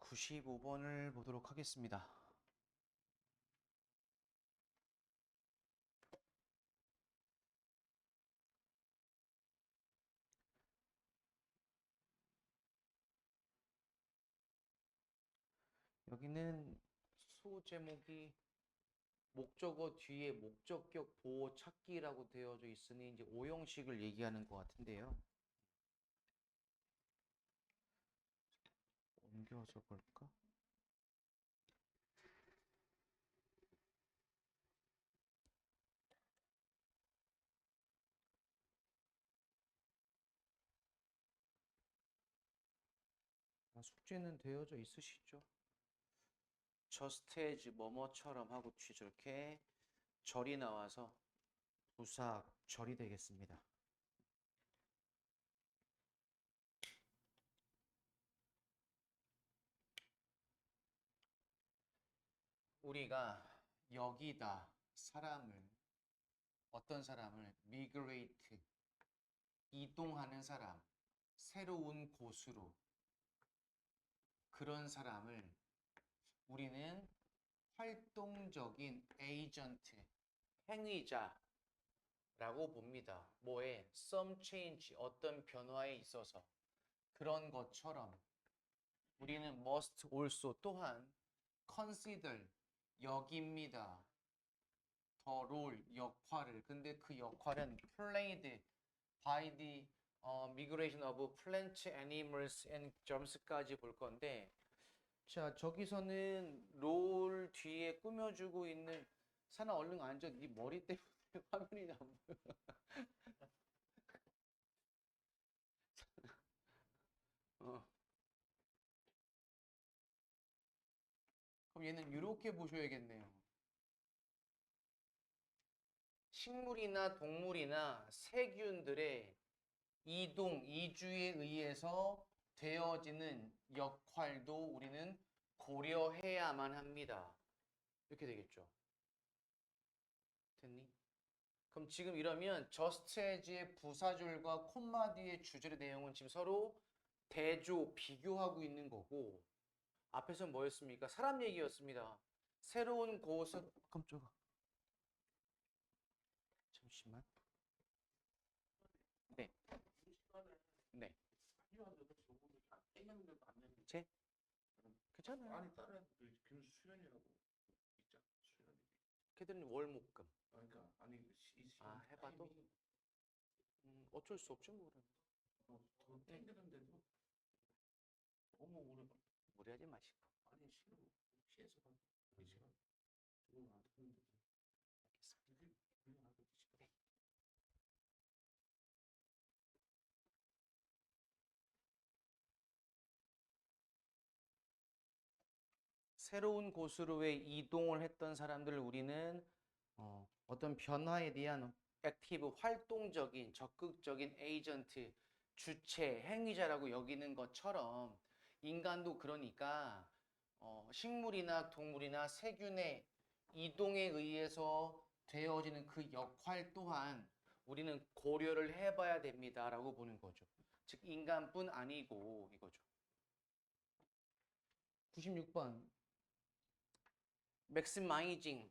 95번을 보도록 하겠습니다. 여기는 소제목이 목적어 뒤에 목적격 보호 찾기라고 되어져 있으니 이제 오형식을 얘기하는 것 같은데요. 옮겨서 볼까? 숙제는 되어져 있으시죠? just as 뭐뭐처럼 하고 뒤에 저렇게 절이 나와서 부사 절이 되겠습니다. 우리가 여기다 어떤 사람을 migrate 이동하는 사람, 새로운 곳으로 그런 사람을 우리는 활동적인 에이전트, 행위자라고 봅니다. 뭐에? some change, 어떤 변화에 있어서 그런 것처럼 우리는 must also 또한 consider, 여깁니다. the role, 역할을. 근데 그 역할은 played by the migration of plants, animals and germs까지 볼 건데 자, 저기서는 롤 뒤에 꾸며주고 있는 사나 얼른 앉아. 네 머리 때문에 화면이 안 보여. 어. 그럼 얘는 이렇게 보셔야겠네요. 식물이나 동물이나 세균들의 이동, 이주에 의해서 되어지는 역할도 우리는 고려해야만 합니다. 이렇게 되겠죠. 됐니? 그럼 지금 이러면 just as의 부사절과 콤마 뒤의 주절의 내용은 지금 서로 대조, 비교하고 있는 거고 앞에서는 뭐였습니까? 사람 얘기였습니다. 새로운 곳은 깜짝아. 잠시만. 네. 네. 제? 괜찮아요. 아니 다른 애들 김수현이라고 있잖아. 수현이. 걔들은 월목금. 그러니까 아니 이 시간 해봐도 어쩔 수 없죠 뭐는. 더 땡기는데도 너무 오래 걸려. 무리하지 마시고. 아니 싫어. 피해서 가. 이 시간 조금 안 되는데. 알겠습니다. 네. 새로운 곳으로의 이동을 했던 사람들을 우리는 어떤 변화에 대한 액티브, 활동적인, 적극적인 에이전트, 주체, 행위자라고 여기는 것처럼 인간도 그러니까 식물이나 동물이나 세균의 이동에 의해서 되어지는 그 역할 또한 우리는 고려를 해봐야 됩니다라고 보는 거죠. 즉 인간뿐 아니고 이거죠. 96번 maximizing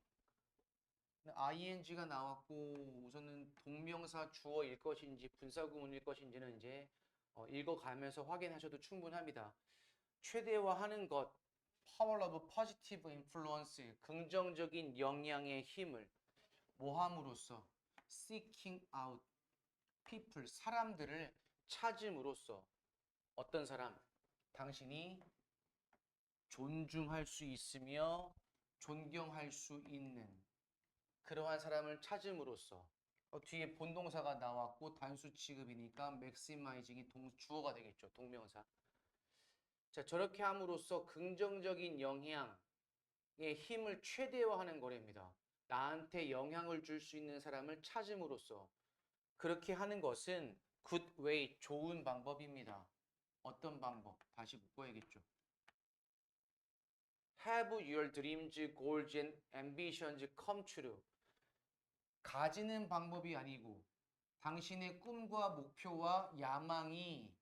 ing가 나왔고 우선은 동명사 주어일 것인지 분사구문일 것인지는 이제 읽어가면서 확인하셔도 충분합니다. 최대화하는 것, power of positive influence, 긍정적인 영향의 힘을 모함으로써 seeking out people, 사람들을 찾음으로써 어떤 사람, 당신이 존중할 수 있으며 존경할 수 있는 그러한 사람을 찾음으로써 뒤에 본동사가 나왔고 단수 취급이니까 maximizing이 주어가 되겠죠. 동명사. 자, 저렇게 함으로써 긍정적인 영향의 힘을 최대화하는 거랍니다. 나한테 영향을 줄 수 있는 사람을 찾음으로써 그렇게 하는 것은 good way, 좋은 방법입니다. 어떤 방법? 다시 묶어야겠죠. Have your dreams, goals and ambitions come true. 가지는 방법이 아니고 당신의 꿈과 목표와 야망이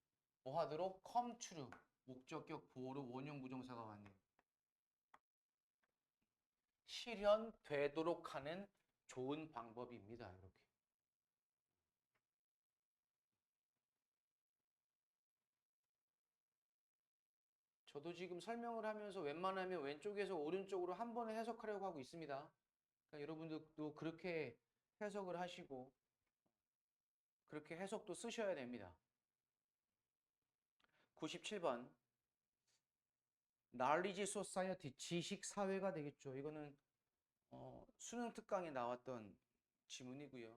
뭐 하도록 come true, 목적격 보호로 원형 부정사가 왔네요. 실현되도록 하는 좋은 방법입니다. 이렇게. 저도 지금 설명을 하면서 웬만하면 왼쪽에서 오른쪽으로 한 번에 해석하려고 하고 있습니다. 그러니까 여러분들도 그렇게 해석을 하시고 그렇게 해석도 쓰셔야 됩니다. 97번 Knowledge Society, 지식사회가 되겠죠. 이거는 수능 특강에 나왔던 지문이고요.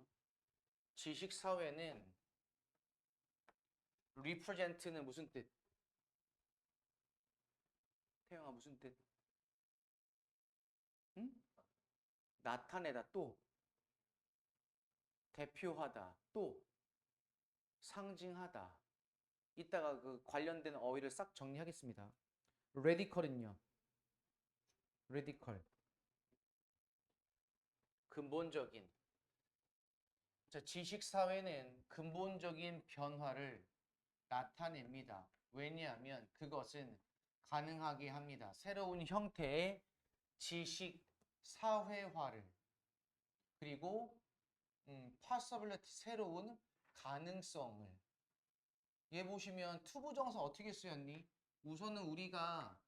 지식사회는 represent는 무슨 뜻? 태영아 무슨 뜻? 응? 나타내다 또 대표하다 또 상징하다. 이따가 그 관련된 어휘를 싹 정리하겠습니다. radical은요. radical 근본적인. 자, 지식사회는 근본적인 변화를 나타냅니다. 왜냐하면 그것은 가능하게 합니다. 새로운 형태의 지식 사회화를 그리고 possibility 새로운 가능성을. 얘 보시면 투부정사 어떻게 쓰였니? 우선은 우리가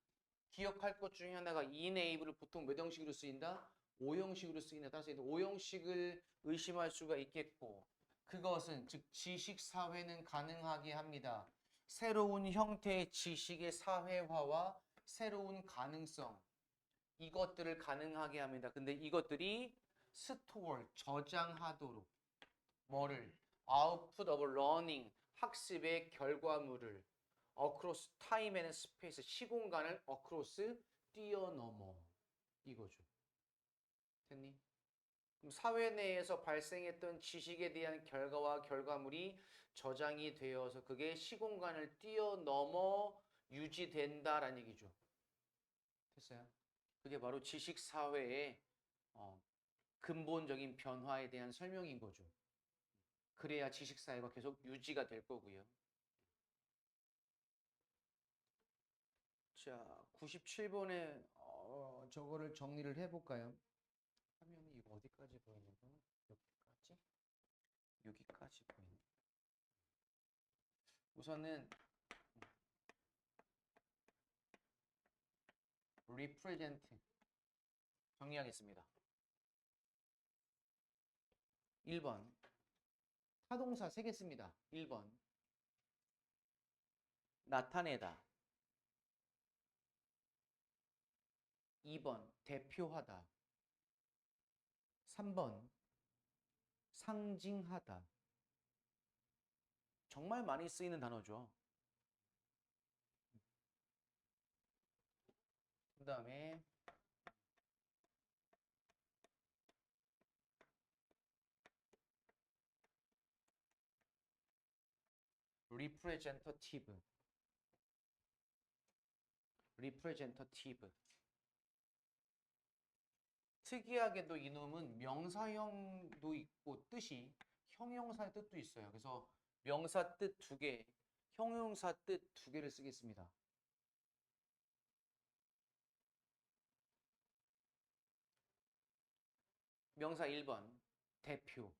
기억할 것 중에 하나가 enable을 보통 몇 형식으로 쓰인다? 5형식으로 쓰인다. 따라서 5형식을 의심할 수가 있겠고 그것은 즉 지식사회는 가능하게 합니다. 새로운 형태의 지식의 사회화와 새로운 가능성 이것들을 가능하게 합니다. 근데 이것들이 스토어 저장하도록 뭐를 output of learning 학습의 결과물을 across time and space 시공간을 across 뛰어넘어 이거죠. 됐니? 그럼 사회 내에서 발생했던 지식에 대한 결과와 결과물이 저장이 되어서 그게 시공간을 뛰어넘어 유지된다라는 얘기죠. 됐어요? 그게 바로 지식사회의 근본적인 변화에 대한 설명인 거죠. 그래야 지식사회가 계속 유지가 될 거고요. 자, 97번에 저거를 정리를 해볼까요? 화면이 이거 어디까지 보이는 거야? 여기까지? 여기까지 보이는. 우선은 represent 정리하겠습니다. 1번 타동사 3개 씁니다. 1번 나타내다 2번 대표하다 3번 상징하다. 정말 많이 쓰이는 단어죠. 그 다음에 representative 특이하게도 이놈은 명사형도 있고 뜻이 형용사의 뜻도 있어요. 그래서 명사 뜻 2개, 형용사 뜻 2개를 쓰겠습니다. 명사 1번 대표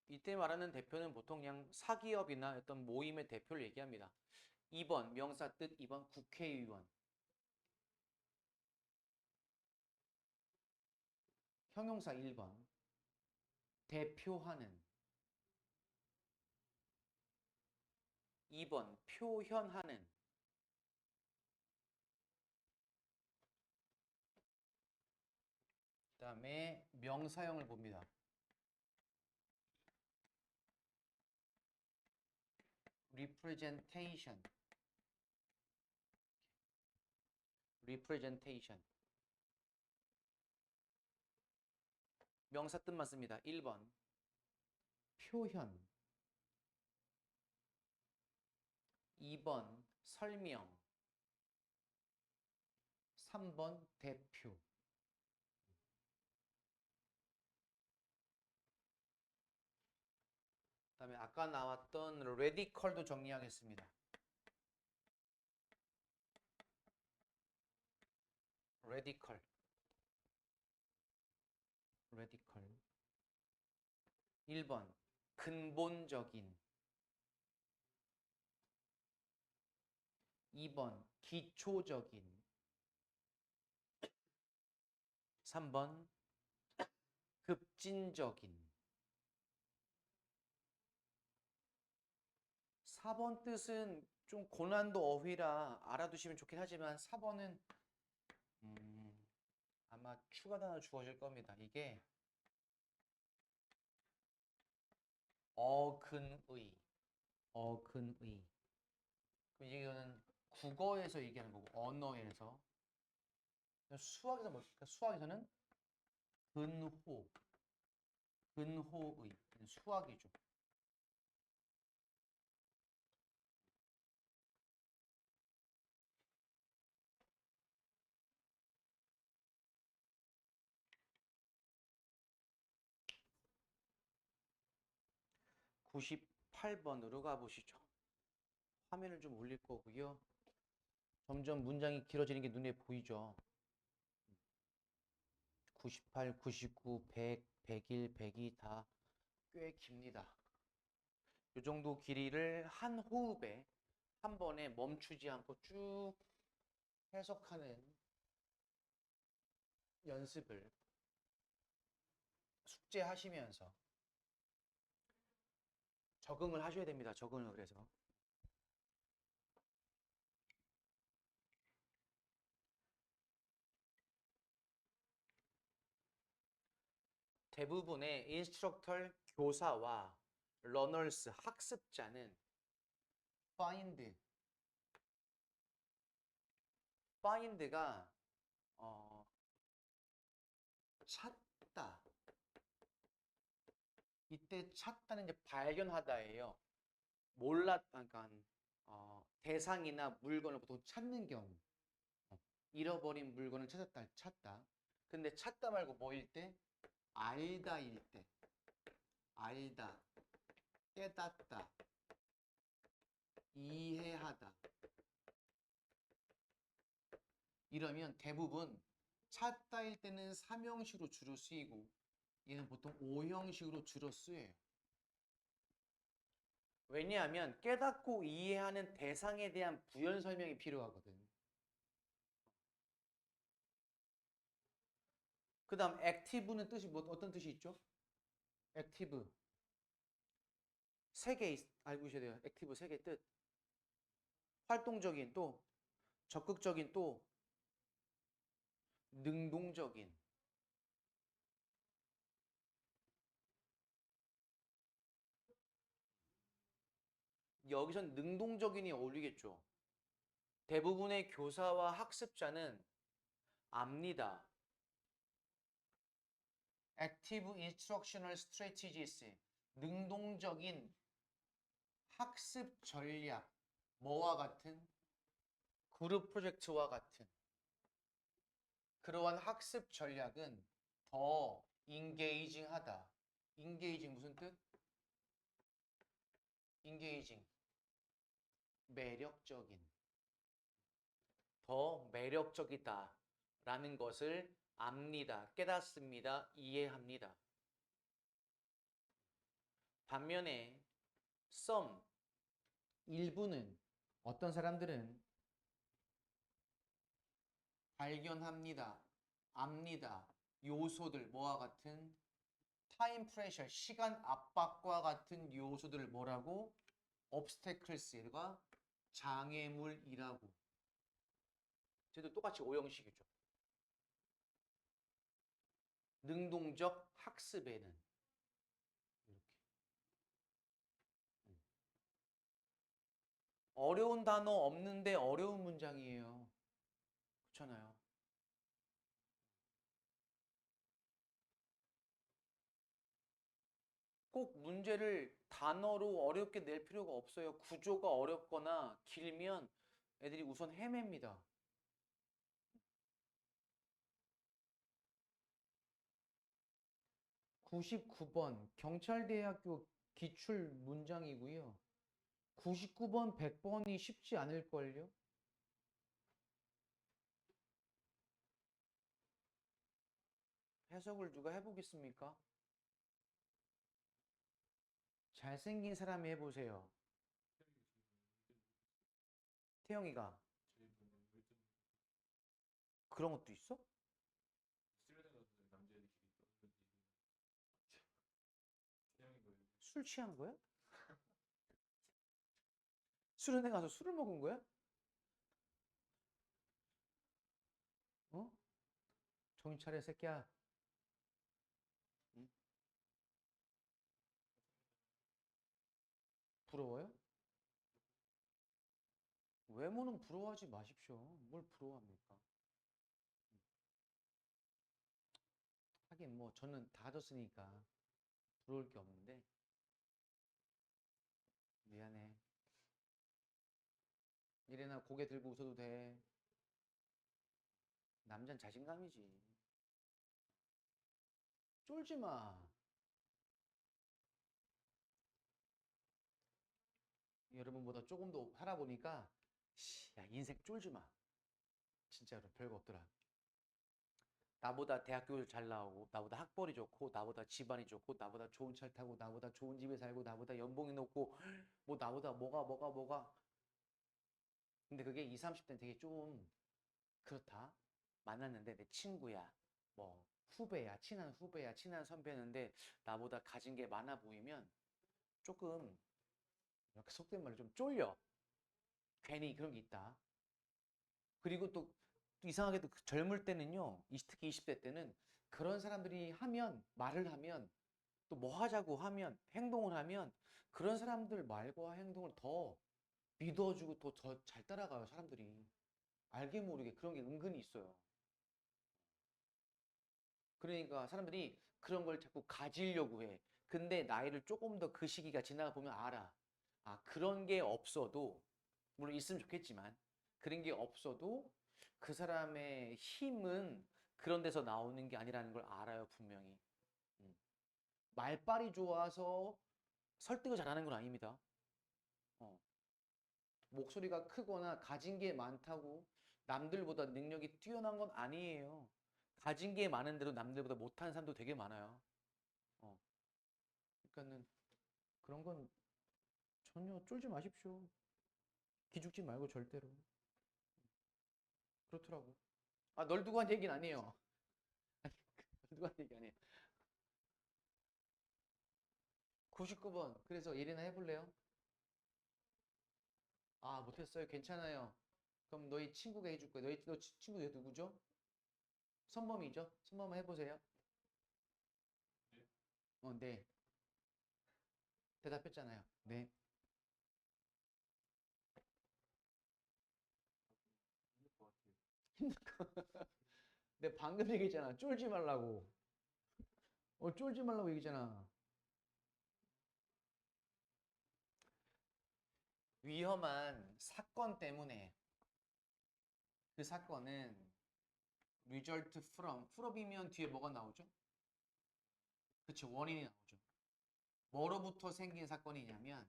이때 말하는 대표는 보통 그냥 사기업이나 어떤 모임의 대표를 얘기합니다. 2번 명사 뜻 2번 국회의원 형용사 1번 대표하는 2번 표현하는 그 다음에 명사형을 봅니다. representation 명사 뜻만 씁니다. 1번 표현 2번 설명 3번 대표 그다음에 아까 나왔던 radical 정리하겠습니다. radical. 1번 근본적인, 2번 기초적인, 3번 급진적인. 4번 뜻은 좀 고난도 어휘라 알아두시면 좋긴 하지만 4번은 아마 추가 단어 주어질 겁니다. 이게 어근의. 그럼 이거는 국어에서 얘기하는 거고 언어에서. 수학에서 뭡니까? 수학에서는 근호의 수학이죠. (98번으로) 가보시죠. 화면을 좀 올릴 거고요. 점점 문장이 길어지는 게 눈에 보이죠. 98, 99, 100, 101, 102 다 꽤 깁니다. 이 정도 길이를 한 호흡에 한 번에 멈추지 않고 쭉 해석하는 연습을 숙제하시면서 적응을 하셔야 됩니다. 적응을. 그래서 대부분의 인스트럭터 교사와 러너스 학습자는 find가 찾다. 이때 찾다는 이제 발견하다예요. 그러니까 대상이나 물건을 보통 찾는 경우. 잃어버린 물건을 찾다. 근데 찾다 말고 뭐일 때? 알다일 때. 알다, 깨닫다, 이해하다. 이러면 대부분 찾다일 때는 3형식으로 주로 쓰이고 얘는 보통 5형식으로 주로 쓰여요. 왜냐하면 깨닫고 이해하는 대상에 대한 부연 설명이 필요하거든. 그 다음 액티브는 뜻이 어떤 뜻이 있죠? 액티브. 3개 알고 계셔야 돼요. 액티브 3개 뜻. 활동적인, 또 적극적인, 또 능동적인. 여기선 능동적인이 어울리겠죠. 대부분의 교사와 학습자는 압니다. Active Instructional Strategies, 능동적인 학습 전략, 뭐와 같은? 그룹 프로젝트와 같은 그러한 학습 전략은 더 인게이징하다. 인게이징 무슨 뜻? 인게이징, 매력적인, 더 매력적이다 라는 것을 압니다. 깨닫습니다. 이해합니다. 반면에 some, 일부는 어떤 사람들은 발견합니다. 압니다. 요소들 뭐와 같은? 타임 프레셔, 시간 압박과 같은 요소들을 뭐라고? obstacles가 장애물이라고. 쟤도 똑같이 5형식이죠. 능동적 학습에는 이렇게. 어려운 단어 없는데 어려운 문장이에요. 그렇잖아요. 꼭 문제를 단어로 어렵게 낼 필요가 없어요. 구조가 어렵거나 길면 애들이 우선 헤맵니다. (99번) 경찰대학교 기출 문장이고요. 99번, 100번이 쉽지 않을걸요? 해석을 누가 해보겠습니까? 잘생긴 사람이 해보세요. 태영이가. 그런 것도 있어? 술 취한 거야? 수련회 가서 술을 먹은 거야? 어? 정신 차려, 새끼야. 응? 부러워요? 외모는 부러워하지 마십시오. 뭘 부러워합니까? 하긴 뭐 저는 다 졌으니까 부러울 게 없는데 미안해. 이래나 고개 들고 웃어도 돼. 남잔 자신감이지. 쫄지 마. 여러분보다 조금 더 살아보니까 야 인생 쫄지 마. 진짜로 별거 없더라. 나보다 대학교 잘 나오고 나보다 학벌이 좋고 나보다 집안이 좋고 나보다 좋은 차를 타고 나보다 좋은 집에 살고 나보다 연봉이 높고 뭐 나보다 뭐가 근데 그게 20, 30대는 되게 좀 그렇다. 만났는데 내 친구야 뭐 후배야 친한 후배야 친한 선배였는데 나보다 가진 게 많아 보이면 조금 이렇게 속된 말로 좀 쫄려. 괜히 그런 게 있다. 그리고 또 이상하게도 그 젊을 때는요 특히 20대 때는 그런 사람들이 하면 말을 하면 또 뭐 하자고 하면 행동을 하면 그런 사람들 말과 행동을 더 믿어주고 더 잘 따라가요 사람들이. 알게 모르게 그런 게 은근히 있어요. 그러니까 사람들이 그런 걸 자꾸 가지려고 해. 근데 나이를 조금 더 그 시기가 지나가 보면 알아. 아, 그런 게 없어도, 물론 있으면 좋겠지만, 그런 게 없어도 그 사람의 힘은 그런 데서 나오는 게 아니라는 걸 알아요, 분명히. 음. 말빨이 좋아서 설득을 잘하는 건 아닙니다. 어. 목소리가 크거나 가진 게 많다고 남들보다 능력이 뛰어난 건 아니에요. 가진 게 많은데도 남들보다 못하는 사람도 되게 많아요. 어. 그러니까는 그런 건 전혀 쫄지 마십시오. 기죽지 말고 절대로. 그렇더라고. 아, 널 두고 한 얘기는 아니에요. 널 두고 한 얘기 아니에요. 99번. 그래서 일이나 해볼래요? 아, 못했어요. 괜찮아요. 그럼 너희 친구가 해줄 거야. 너 친구 누구죠? 선범이죠? 선범 해보세요. 네. 대답했잖아요. 네. 내 방금 얘기했잖아. 쫄지 말라고. 쫄지 말라고 얘기잖아. 위험한 사건 때문에 그 사건은 result from이면 뒤에 뭐가 나오죠? 그쵸, 원인이 나오죠. 뭐로부터 생긴 사건이냐면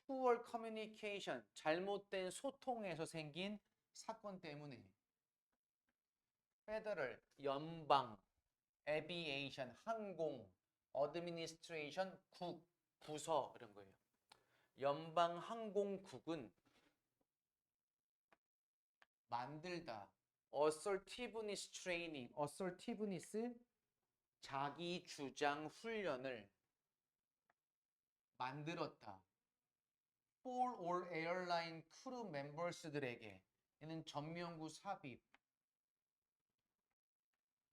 poor communication, 잘못된 소통에서 생긴 사건 때문에 federal, 연방, aviation, 항공, administration, 부서 이런 거예요. 연방항공국은 만들다. assertiveness training, assertiveness 자기 주장 훈련을 만들었다. for all airline crew members들에게 얘는 전면구 삽입.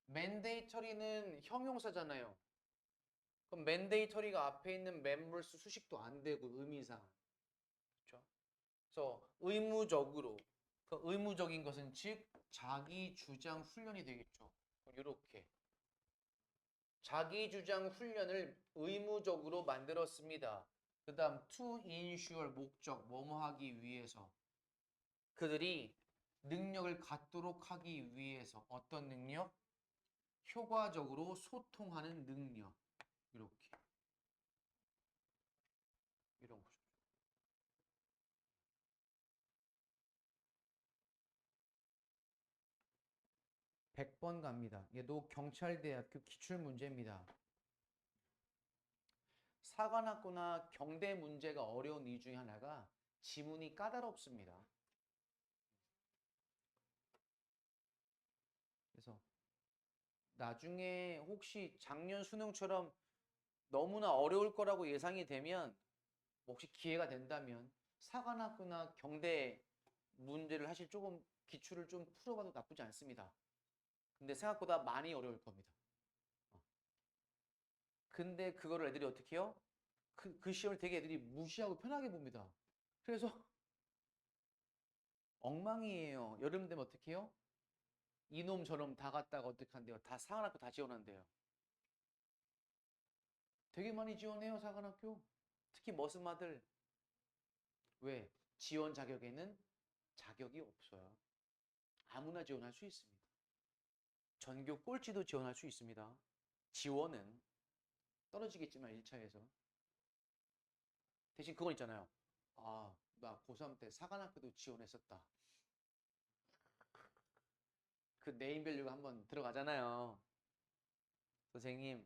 mandatory는 형용사잖아요. 그럼 mandatory가 앞에 있는 members 수식도 안 되고 의미상. 그렇죠? 그래서 의무적으로 그 의무적인 것은 즉 자기 주장 훈련이 되겠죠. 이렇게 자기 주장 훈련을 의무적으로 만들었습니다. 그 다음 to ensure 목적 뭐뭐 하기 위해서 그들이 능력을 갖도록 하기 위해서 어떤 능력? 효과적으로 소통하는 능력 이렇게 100번 갑니다. 얘도 경찰대학교 기출문제입니다. 사관학교나 경대 문제가 어려운 이유 중에 하나가 지문이 까다롭습니다. 그래서 나중에 혹시 작년 수능처럼 너무나 어려울 거라고 예상이 되면 혹시 기회가 된다면 사관학교나 경대 문제를 사실 조금 기출을 좀 풀어봐도 나쁘지 않습니다. 근데 생각보다 많이 어려울 겁니다. 근데 그거를 애들이 어떻게 해요? 그 시험을 되게 애들이 무시하고 편하게 봅니다. 그래서 엉망이에요. 여름 되면 어떻게 해요? 이놈 저놈 다 갔다가 어떻게 한대요? 다 사관학교 다 지원한대요. 되게 많이 지원해요, 사관학교. 특히 머스마들. 왜? 지원 자격에는 자격이 없어요. 아무나 지원할 수 있습니다. 전교 꼴찌도 지원할 수 있습니다. 지원은 떨어지겠지만 1차에서. 대신 그건 있잖아요. 아, 나 고3 때 사관학교도 지원했었다. 그 네임밸류가 한번 들어가잖아요. 선생님,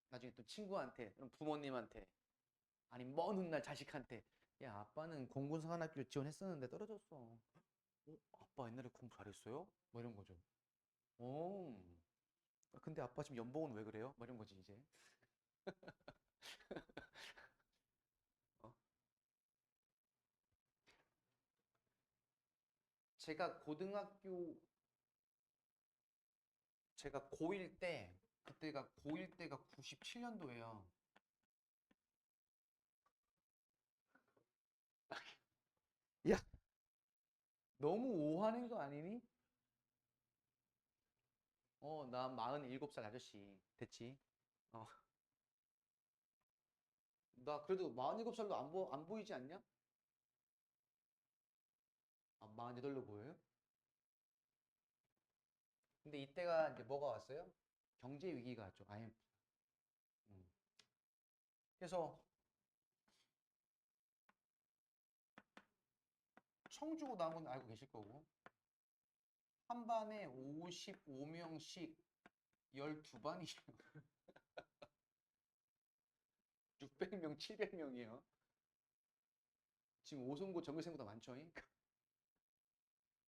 나중에 또 친구한테, 부모님한테, 아니 먼 훗날 자식한테, 야, 아빠는 공군사관학교 지원했었는데 떨어졌어. 아빠 옛날에 공부 잘했어요? 뭐 이런 거죠. 오, 근데 아빠 지금 연봉은 왜 그래요? 뭐 이런 거지 이제. 어? 제가 제가 고1 때, 그때가 고1 때가 97년도예요. 야, 너무 오하는 거 아니니? 나 47살 아저씨 됐지. 어, 나 그래도 47살도 안 보이지 않냐? 아, 48로 보여요? 근데 이때가 이제 뭐가 왔어요? 경제 위기가 왔죠. IMF. 음. 그래서 청주고 나온 건 알고 계실 거고 한 반에 55명씩 12반이에요. 600명, 700명이에요. 지금 오송고 전교생보다 많죠.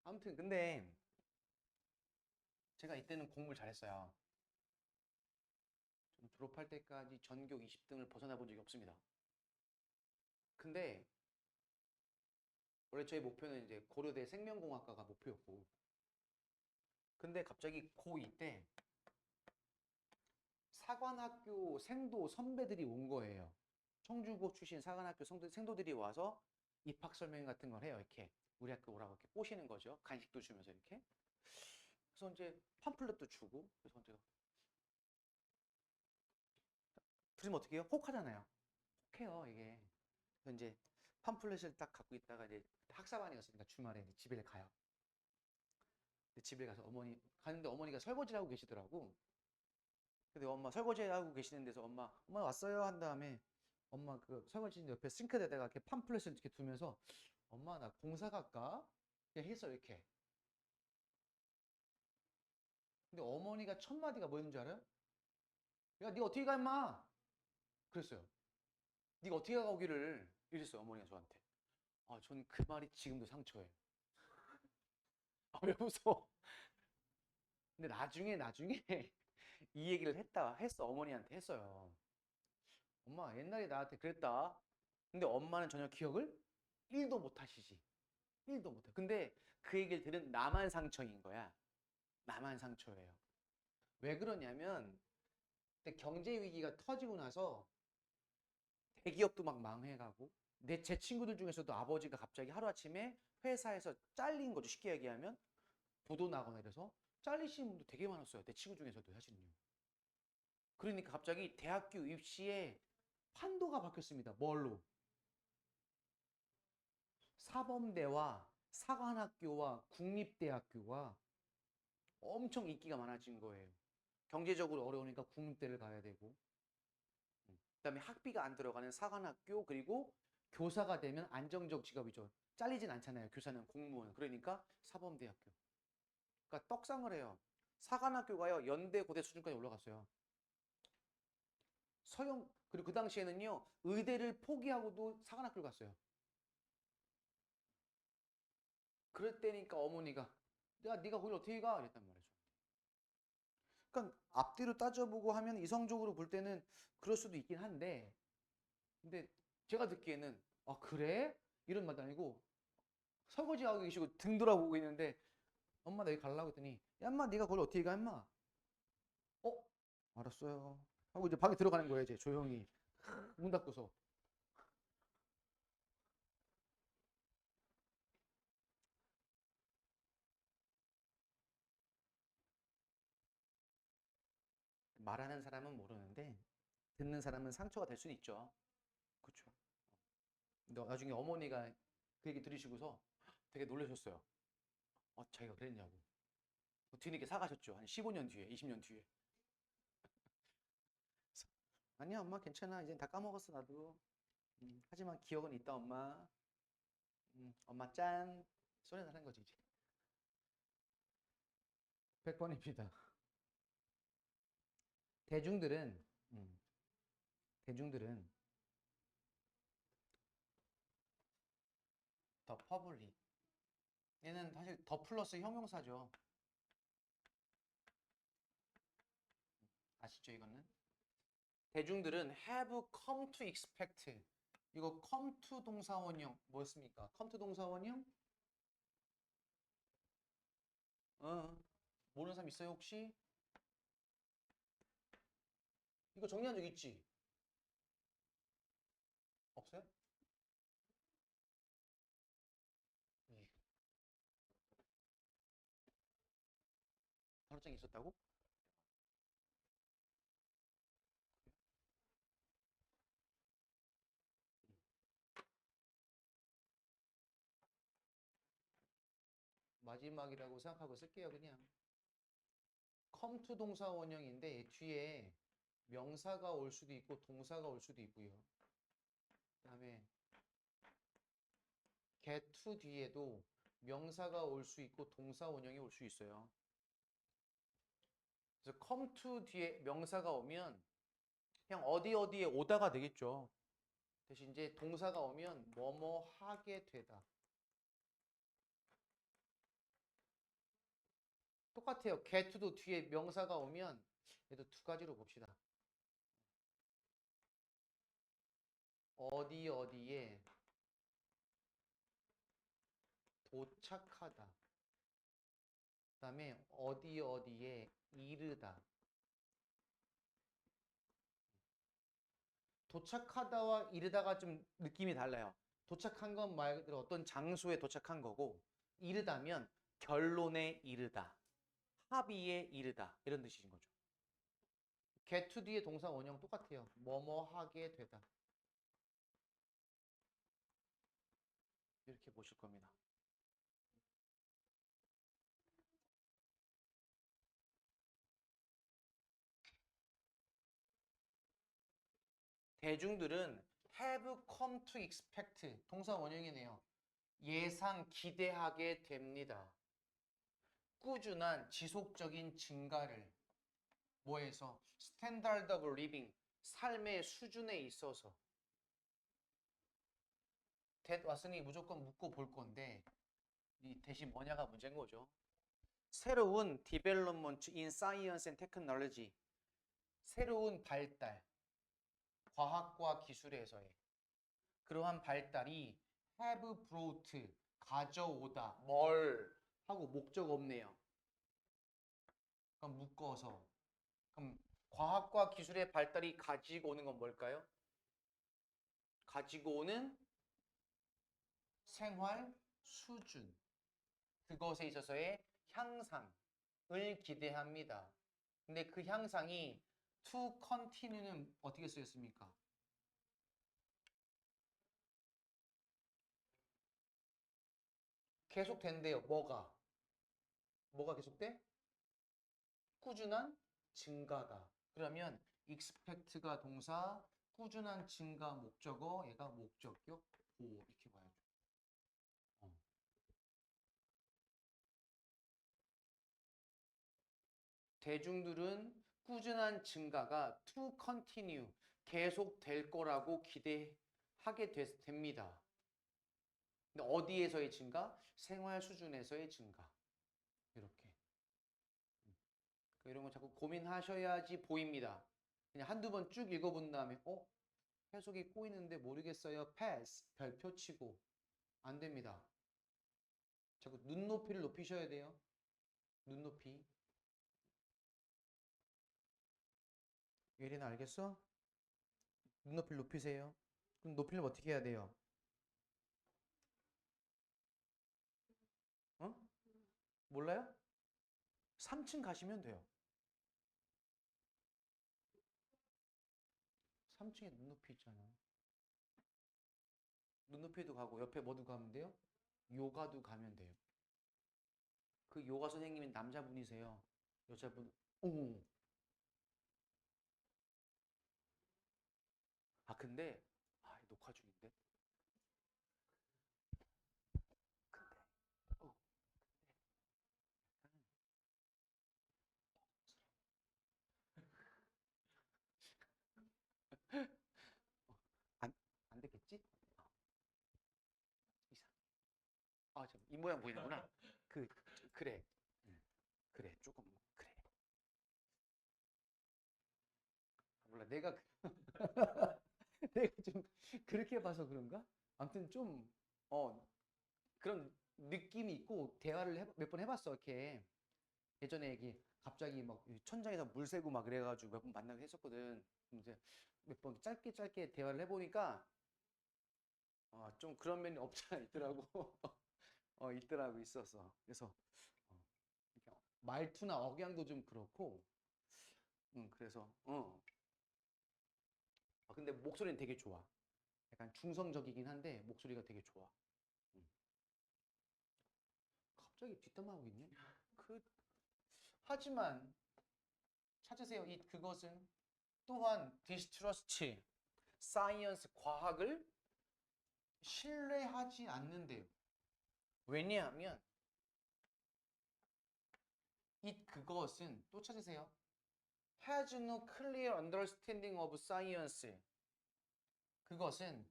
아무튼 근데 제가 이때는 공부를 잘했어요. 좀 졸업할 때까지 전교 20등을 벗어나 본 적이 없습니다. 근데 원래 저희 목표는 이제 고려대 생명공학과가 목표였고 근데 갑자기 고2 때 사관학교 생도 선배들이 온 거예요. 청주고 출신 사관학교 생도들이 와서 입학 설명 같은 걸 해요. 이렇게 우리 학교 오라고 이렇게 꼬시는 거죠. 간식도 주면서 이렇게. 그래서 이제 팜플렛도 주고 그래서 제가 들으면 어떻게 해요? 혹하잖아요. 혹해요 이게. 그래서 이제 팜플렛을 딱 갖고 있다가 이제 학사반이었으니까 주말에 이제 집에 가요. 근데 집에 가서 가는데 어머니가 설거지를 하고 계시더라고. 근데 엄마 설거지 하고 계시는 데서 엄마 왔어요 한 다음에 엄마 그 설거지 옆에 싱크대에다가 이렇게 팜플렛을 이렇게 두면서 엄마 나 공사 갈까? 그냥 했어 이렇게. 근데 어머니가 첫 마디가 뭐였는지 알아요? 야, 니 어떻게 가 임마? 그랬어요. 니가 어떻게 가 거기를? 이랬어요 어머니가 저한테. 아, 전 그 말이 지금도 상처예요. 아, 왜 무서워? 근데 나중에 이 얘기를 했어 어머니한테 했어요. 엄마 옛날에 나한테 그랬다. 근데 엄마는 전혀 기억을 1도 못 하시지. 1도 못해. 근데 그 얘기를 들은 나만 상처인 거야. 나만 상처예요. 왜 그러냐면 그때 경제 위기가 터지고 나서 대기업도 막 망해가고 제 친구들 중에서도 아버지가 갑자기 하루아침에 회사에서 잘린 거죠. 쉽게 얘기하면 부도 나거나 이래서 잘리시는 분도 되게 많았어요. 내 친구 중에서도 사실은요. 그러니까 갑자기 대학교 입시에 판도가 바뀌었습니다. 뭘로? 사범대와 사관학교와 국립대학교가 엄청 인기가 많아진 거예요. 경제적으로 어려우니까 국립대를 가야 되고 그다음에 학비가 안 들어가는 사관학교 그리고 교사가 되면 안정적 직업이죠. 잘리진 않잖아요. 교사는 공무원. 그러니까 사범대학교. 그러니까 떡상을 해요. 사관학교가요 연대 고대 수준까지 올라갔어요. 그리고 그 당시에는요 의대를 포기하고도 사관학교를 갔어요. 그럴 때니까 어머니가 야 네가 거길 어떻게 가? 이랬단 말이죠. 그러니까 앞뒤로 따져보고 하면 이성적으로 볼 때는 그럴 수도 있긴 한데, 근데 제가 듣기에는 아 그래? 이런 말도 아니고 설거지하고 계시고 등 돌아보고 있는데 엄마 나 여기 가려고 했더니 야 엄마 네가 거길 어떻게 가 임마? 어? 알았어요 하고 이제 방에 들어가는 거예요. 이제 조용히 문 닫고서. 말하는 사람은 모르는데 듣는 사람은 상처가 될 수는 있죠. 그렇죠. 나중에 어머니가 그 얘기 들으시고서 되게 놀라셨어요. 자기가 그랬냐고. 뒤늦게 사가셨죠. 한 15년 뒤에, 20년 뒤에. 아니야, 엄마 괜찮아. 이제 다 까먹었어, 나도. 하지만 기억은 있다, 엄마. 엄마 짠. 소리 나는 거지, 이제. 100번입니다. 대중들은, 음, 대중들은 더 퍼블릭. 얘는 사실 더 플러스 형용사죠. 아시죠, 이거는? 대중들은 have come to expect. 이거 come to 동사원형 뭐였습니까? come to 동사원형? 모르는 사람 있어요, 혹시? 이거 정리한 적 있지? 없어요? 네. 바로장이 있었다고? 마지막이라고 생각하고 쓸게요, 그냥. come to 동사 원형인데 뒤에 명사가 올 수도 있고 동사가 올 수도 있고요. 그다음에 get to 뒤에도 명사가 올 수 있고 동사 원형이 올 수 있어요. 그래서 come to 뒤에 명사가 오면 그냥 어디 어디에 오다가 되겠죠. 대신 이제 동사가 오면 뭐뭐 하게 되다. 똑같아요. get to도 뒤에 명사가 오면 얘도 두 가지로 봅시다. 어디 어디에 도착하다. 그다음에 어디 어디에 이르다. 도착하다와 이르다가 좀 느낌이 달라요. 도착한 건 말 그대로 어떤 장소에 도착한 거고, 이르다면 결론에 이르다, 합의에 이르다 이런 뜻인 거죠. get to 뒤에 동사 원형 똑같아요. 뭐뭐 하게 되다. 이렇게 보실 겁니다. 대중들은 have come to expect 동사 원형이네요. 예상 기대하게 됩니다. 꾸준한 지속적인 증가를 뭐해서 standard of living 삶의 수준에 있어서 that 왔으니 무조건 묻고 볼 건데 이 대신 뭐냐가 문제인 거죠. 새로운 development in science and technology 새로운 발달 과학과 기술에서의 그러한 발달이 have brought 가져오다 뭘 하고 목적 없네요. 그럼 묶어서 그럼 과학과 기술의 발달이 가지고 오는 건 뭘까요? 가지고 오는 생활 수준 그것에 있어서의 향상을 기대합니다. 근데 그 향상이 to continue는 어떻게 쓰였습니까? 계속된대요. 뭐가 계속돼? 꾸준한 증가가. 그러면 expect가 동사, 꾸준한 증가 목적어, 얘가 목적격 보 이렇게 봐야죠. 어. 대중들은 꾸준한 증가가 to continue 계속 될 거라고 기대하게 됩니다. 근데 어디에서의 증가? 생활 수준에서의 증가. 이렇게. 이런 거 자꾸 고민하셔야지 보입니다. 그냥 한두 번 쭉 읽어본 다음에 해석이 꼬이는데 모르겠어요. 패스. 별표 치고. 안 됩니다. 자꾸 눈높이를 높이셔야 돼요. 눈높이. 예린아 알겠어? 눈높이를 높이세요. 그럼 높이를 어떻게 해야 돼요? 어? 몰라요? 3층 가시면 돼요. 3층에 눈높이 있잖아. 눈높이도 가고 옆에 뭐도 가면 돼요? 요가도 가면 돼요. 그 요가 선생님이 남자분이세요. 여자분. 오. 아 근데 녹화 중인데. 근데 안, 안 되겠지? 이상. 잠 이 모양 보이는구나. 그래. 그래 조금 그래. 몰라 내가 내가 좀 그렇게 봐서 그런가? 아무튼 좀 그런 느낌이 있고 대화를 몇 번 해봤어. 이렇게 예전에 얘기 갑자기 막 천장에서 물 새고 막 그래가지고 몇 번 만나고 했었거든. 이제 몇 번 짧게 대화를 해보니까 좀 그런 면이 없지 않아 있더라고. 있더라고 있었어. 그래서 이렇게 말투나 억양도 좀 그렇고, 그래서 근데 목소리는 되게 좋아. 약간 중성적이긴 한데 목소리가 되게 좋아. 음. 갑자기 뒷담화하고 있네. 하지만 찾으세요. 그것은 또한 distrust, science, 과학을 신뢰하지 않는데요. 왜냐하면 그것은 또 찾으세요. has no clear understanding of science. 그것은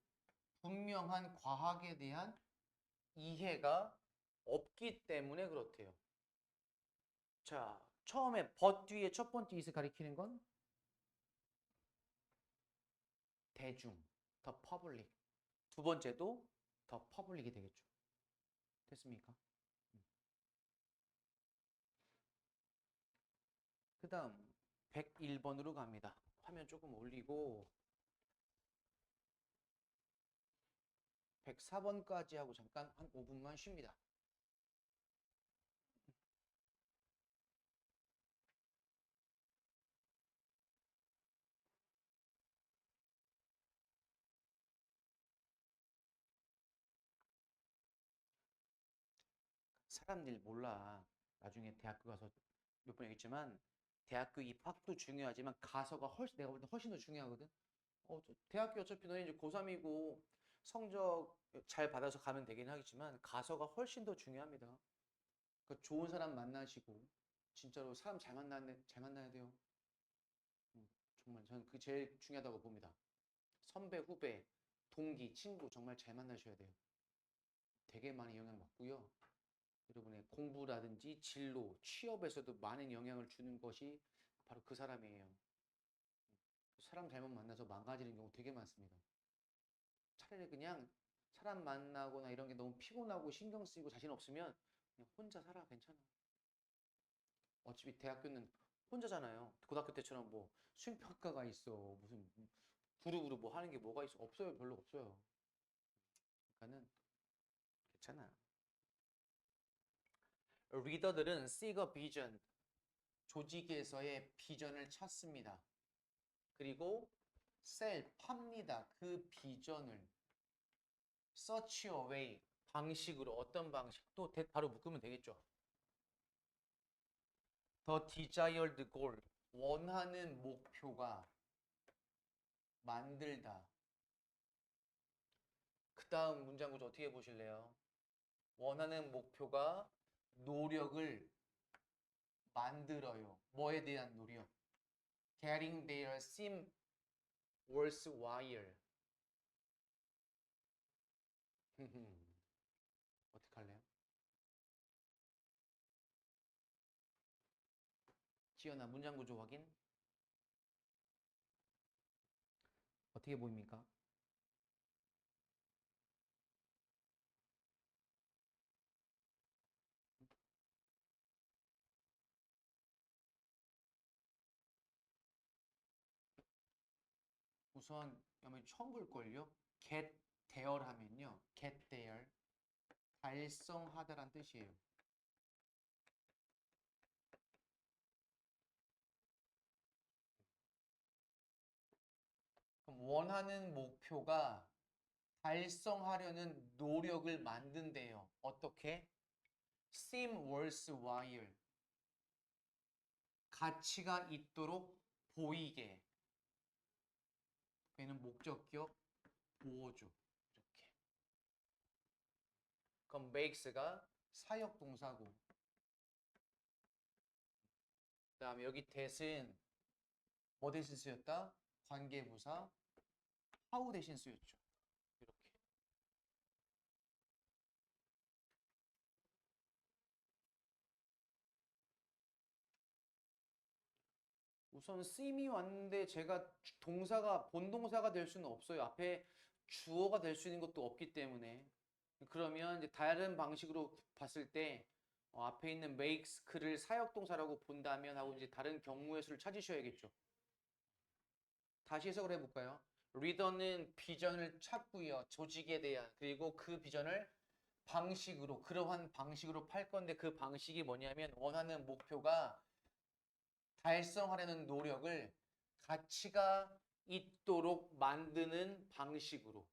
분명한 과학에 대한 이해가 없기 때문에 그렇대요. 자, 처음에 but 뒤에 첫 번째 is를 가리키는 건 대중, the public. 두 번째도 the public이 되겠죠. 됐습니까? 그 다음 101번으로 갑니다. 화면 조금 올리고 104번까지 하고 잠깐 한 5분만 쉽니다. 사람들 몰라. 나중에 대학교 가서 몇 번 얘기했지만 대학교 입학도 중요하지만 가서가 내가 볼 때 훨씬 더 중요하거든. 대학교 어차피 너네 이제 고3이고 성적 잘 받아서 가면 되긴 하겠지만 가서가 훨씬 더 중요합니다. 그러니까 좋은 사람 만나시고 진짜로 사람 잘 만나야 돼요. 정말 저는 그게 제일 중요하다고 봅니다. 선배, 후배, 동기, 친구 정말 잘 만나셔야 돼요. 되게 많이 영향받고요. 여러분의 공부라든지 진로, 취업에서도 많은 영향을 주는 것이 바로 그 사람이에요. 사람 잘못 만나서 망가지는 경우 되게 많습니다. 차라리 그냥 사람 만나거나 이런 게 너무 피곤하고 신경 쓰이고 자신 없으면 그냥 혼자 살아. 괜찮아. 어차피 대학교는 혼자잖아요. 고등학교 때처럼 뭐 수행평가가 있어. 무슨 그룹으로 뭐 하는 게 뭐가 있어. 없어요. 별로 없어요. 그러니까는 괜찮아. 리더들은 seek a vision, 조직에서의 비전을 찾습니다. 그리고 팝니다. 그 비전을 search a way, 방식으로 어떤 방식 또 바로 묶으면 되겠죠. The desired goal, 원하는 목표가 만들다. 그 다음 문장 구조 어떻게 보실래요? 원하는 목표가 노력을 만들어요. 뭐에 대한 노력? Getting their seam worthwhile. 어떡할래요? 지연아, 문장 구조 확인. 어떻게 보입니까? 우선 여러분 처음 볼걸요? get there 하면요. get there. 달성하다란 뜻이에요. 그럼 원하는 목표가 달성하려는 노력을 만든대요. 어떻게? seem worthwhile. 가치가 있도록 보이게. 얘는 목적격 보호죠. 이렇게. 그럼 makes가 사역 동사고. 그다음에 여기 that은 뭐 대신 쓰였다? 관계부사 how 대신 쓰였죠. 이렇게. 우선 seem이 왔는데 제가 동사가 본동사가 될 수는 없어요. 앞에 주어가 될 수 있는 것도 없기 때문에. 그러면 이제 다른 방식으로 봤을 때 앞에 있는 makes를 사역동사라고 본다면 하고 이제 다른 경우의 수를 찾으셔야겠죠. 다시 해석을 해볼까요? 리더는 비전을 찾고요. 조직에 대한. 그리고 그 비전을 방식으로, 그러한 방식으로 팔 건데 그 방식이 뭐냐면 원하는 목표가 달성하려는 노력을 가치가 있도록 만드는 방식으로.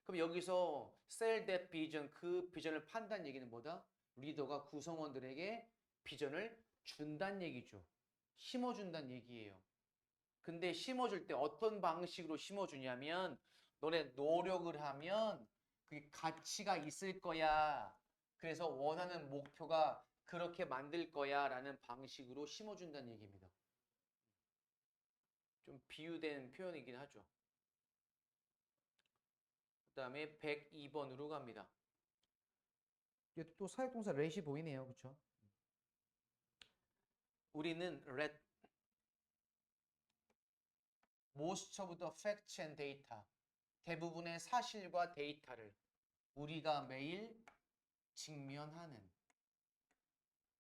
그럼 여기서 sell that vision, 그 비전을 판다는 얘기는 뭐다? 리더가 구성원들에게 비전을 준다는 얘기죠. 심어준다는 얘기예요. 근데 심어줄 때 어떤 방식으로 심어주냐면 너네 노력을 하면 그게 가치가 있을 거야. 그래서 원하는 목표가 그렇게 만들 거야 라는 방식으로 심어준다는 얘기입니다. 좀 비유된 표현이긴 하죠. 그 다음에 102번으로 갑니다. 또 사역동사 let이 보이네요. 그쵸? 우리는 let most of the facts and data, 대부분의 사실과 데이터를 우리가 매일 직면하는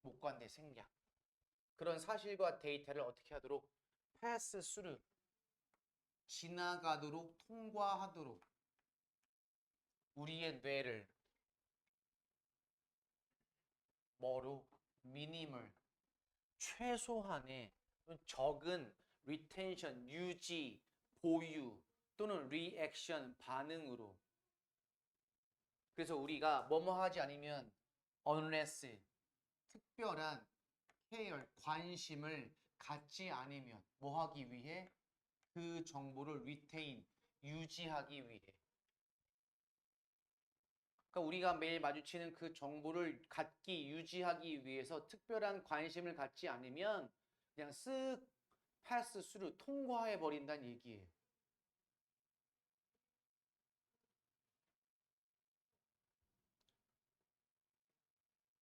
목관대 생략, 그런 사실과 데이터를 어떻게 하도록? pass through, 지나가도록, 통과하도록 우리의 뇌를 뭐로? 미니멀, 최소한의 적은 retention, 유지, 보유 또는 reaction, 반응으로. 그래서 우리가 뭐뭐 하지 않으면 unless, 특별한 care, 관심을 갖지 않으면 뭐 하기 위해? 그 정보를 retain, 유지하기 위해. 그러니까 우리가 매일 마주치는 그 정보를 갖기, 유지하기 위해서 특별한 관심을 갖지 않으면 그냥 쓱 패스 스루, 통과해 버린다는 얘기예요.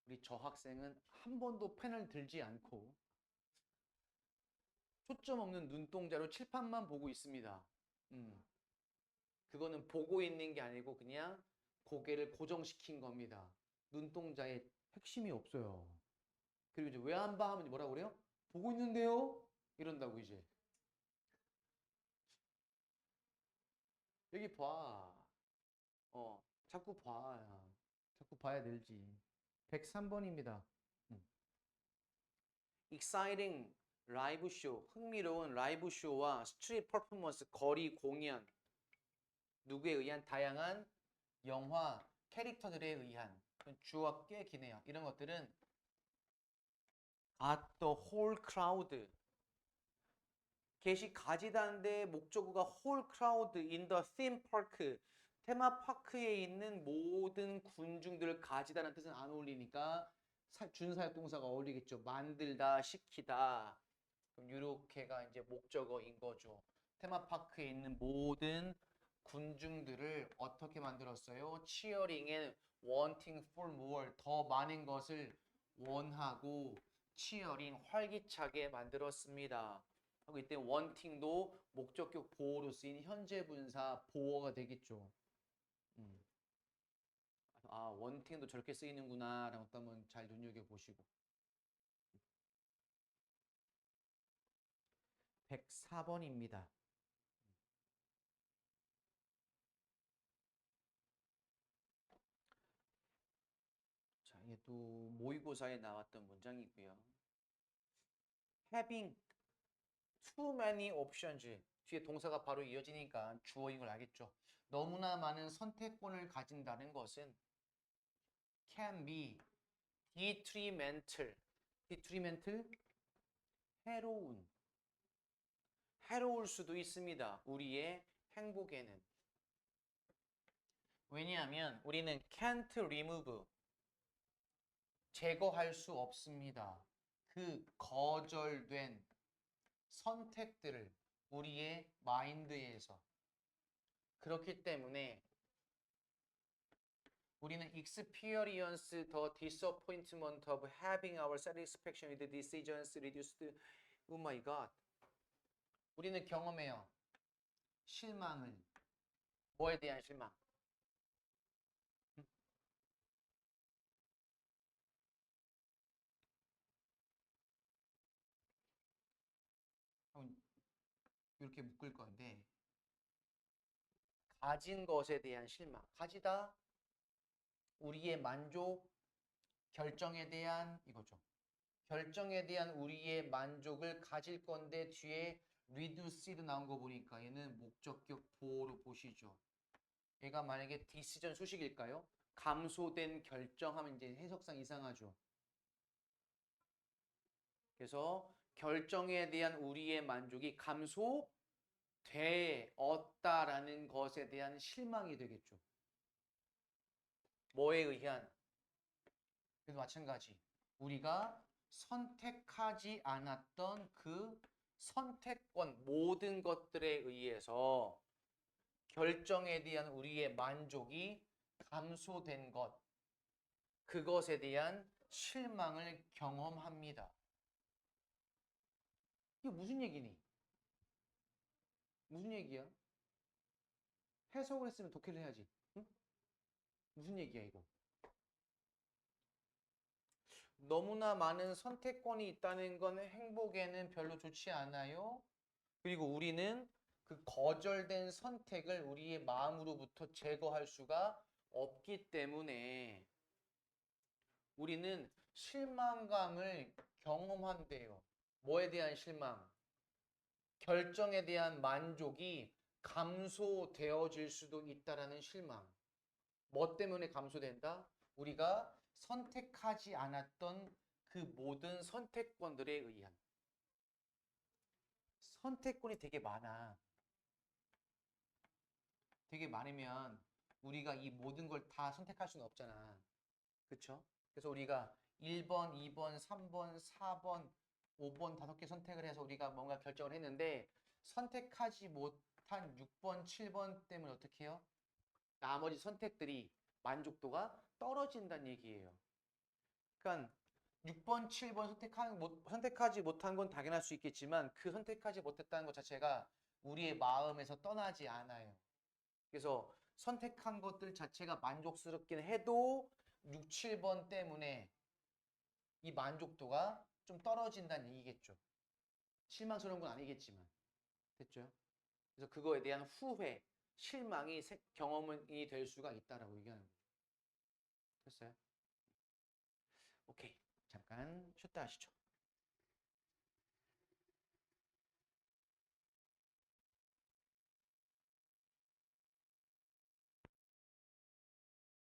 우리 저 학생은 한 번도 펜을 들지 않고 초점 없는 눈동자로 칠판만 보고 있습니다. 그거는 보고 있는 게 아니고 그냥 고개를 고정시킨 겁니다. 눈동자에 핵심이 없어요. 그리고 이제 왜 안 봐 하면 뭐라고 그래요? 보고 있는데요? 이런다고 이제. 여기 봐. 자꾸 봐. 자꾸 봐야 늘지. 103번입니다. Exciting 라이브 쇼, 흥미로운 라이브 쇼와 스트릿 퍼포먼스, 거리 공연, 누구에 의한? 다양한 영화 캐릭터들에 의한. 주어가 꽤 기네요. 이런 것들은 at the whole crowd, get이 가지다인데 목적어가 whole crowd in the theme park, 테마파크에 있는 모든 군중들을 가지다는 뜻은 안 어울리니까 준사역 동사가 어울리겠죠. 만들다, 시키다. 그럼 이렇게가 이제 목적어인 거죠. 테마파크에 있는 모든 군중들을 어떻게 만들었어요? cheering and wanting for more. 더 많은 것을 원하고 cheering, 활기차게 만들었습니다. 하고 이때 wanting도 목적격 보어로 쓰인 현재 분사 보어가 되겠죠. 아, wanting도 저렇게 쓰이는구나 라고 한번 잘 눈여겨보시고. 104번입니다. 자, 이게 또 모의고사에 나왔던 문장이고요. Having too many options. 뒤에 동사가 바로 이어지니까 주어인 걸 알겠죠. 너무나 많은 선택권을 가진다는 것은 can be detrimental. detrimental? 해로울 수도 있습니다. 우리의 행복에는. 왜냐하면 우리는 can't remove. 제거할 수 없습니다. 그 거절된 선택들을 우리의 마인드에서. 그렇기 때문에 우리는 experience the disappointment of having our satisfaction with the decisions reduced. Oh my God. 우리는 경험해요. 실망을. 뭐에 대한 실망? 이렇게 묶을 건데 가진 것에 대한 실망. 가지다. 우리의 만족, 결정에 대한 이거죠. 결정에 대한 우리의 만족을 가질 건데 뒤에 reduce도 나온 거 보니까 얘는 목적격 보호로 보시죠. 얘가 만약에 decision 수식일까요? 감소된 결정하면 이제 해석상 이상하죠. 그래서 결정에 대한 우리의 만족이 감소되었다라는 것에 대한 실망이 되겠죠. 뭐에 의한? 그래도 마찬가지. 우리가 선택하지 않았던 그 선택권 모든 것들에 의해서 결정에 대한 우리의 만족이 감소된 것, 그것에 대한 실망을 경험합니다. 이게 무슨 얘기니? 무슨 얘기야? 해석을 했으면 독해를 해야지. 응? 무슨 얘기야 이거? 너무나 많은 선택권이 있다는 건 행복에는 별로 좋지 않아요. 그리고 우리는 그 거절된 선택을 우리의 마음으로부터 제거할 수가 없기 때문에 우리는 실망감을 경험한대요. 뭐에 대한 실망? 결정에 대한 만족이 감소되어질 수도 있다라는 실망. 뭐 때문에 감소된다? 우리가 선택하지 않았던 그 모든 선택권들에 의한. 선택권이 되게 많아. 되게 많으면 우리가 이 모든 걸 다 선택할 수는 없잖아. 그쵸? 그래서 우리가 1번, 2번, 3번, 4번, 5번 5개 선택을 해서 우리가 뭔가 결정을 했는데 선택하지 못한 6번, 7번 때문에 어떻게 해요? 나머지 선택들이 만족도가 떨어진다는 얘기예요. 그러니까 6번, 7번 선택하지 못한 건 당연할 수 있겠지만 그 선택하지 못했다는 것 자체가 우리의 마음에서 떠나지 않아요. 그래서 선택한 것들 자체가 만족스럽긴 해도 6, 7번 때문에 이 만족도가 좀 떨어진다는 얘기겠죠. 실망스러운 건 아니겠지만. 됐죠? 그래서 그거에 대한 후회, 실망이 경험이 될 수가 있다라고 얘기하는 거예요. 됐어요? 오케이. 잠깐 쉬었다 하시죠.